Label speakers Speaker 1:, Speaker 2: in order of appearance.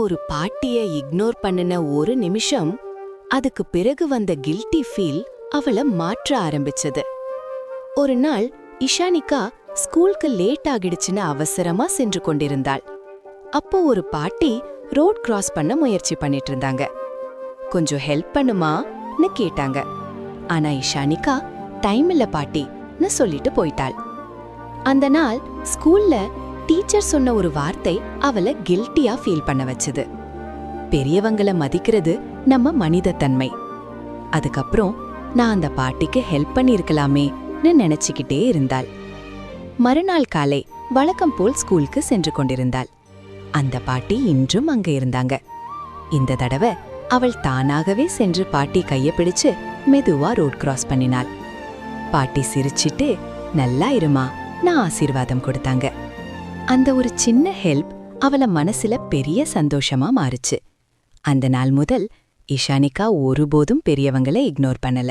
Speaker 1: ஒரு பாட்டிய இக்னோர் பண்ணின ஒரு நிமிஷம், அதுக்கு பிறகு வந்த கில்ட்டி ஃபீல் அவள மாற்ற ஆரம்பிச்சது. ஒரு நாள் இஷானிகா ஸ்கூலுக்கு லேட் ஆகிடுச்சுன்னு அவசரமா சென்று கொண்டிருந்தாள். அப்போ ஒரு பாட்டி ரோட் கிராஸ் பண்ண முயற்சி பண்ணிட்டு இருந்தாங்க. கொஞ்சம் ஹெல்ப் பண்ணுமான்னு கேட்டாங்க. ஆனா இஷானிகா டைம் இல்ல பாட்டின்னு சொல்லிட்டு போயிட்டாள். அந்த நாள் ஸ்கூல்ல டீச்சர் சொன்ன ஒரு வார்த்தை அவளை கில்ட்டியா ஃபீல் பண்ண வச்சது. பெரியவங்கள மதிக்கிறது நம்ம மனித தன்மை. அதுக்கப்புறம் நான் அந்த பாட்டிக்கு ஹெல்ப் பண்ணிருக்கலாமேன்னு நினைச்சுக்கிட்டே இருந்தாள். மறுநாள் காலை வழக்கம் போல் ஸ்கூலுக்கு சென்று கொண்டிருந்தாள். அந்த பாட்டி இன்றும் அங்க இருந்தாங்க. இந்த தடவை அவள் தானாகவே சென்று பாட்டி கைய பிடிச்சு மெதுவா ரோட் கிராஸ் பண்ணினாள். பாட்டி சிரிச்சிட்டு, நல்லா இருமா, நான் ஆசீர்வாதம் கொடுத்தாங்க. அந்த ஒரு சின்ன ஹெல்ப் அவள மனசுல பெரிய சந்தோஷமா மாறுச்சு. அந்த நாள் முதல் இஷானிகா ஒருபோதும் பெரியவங்களை இக்னோர் பண்ணல.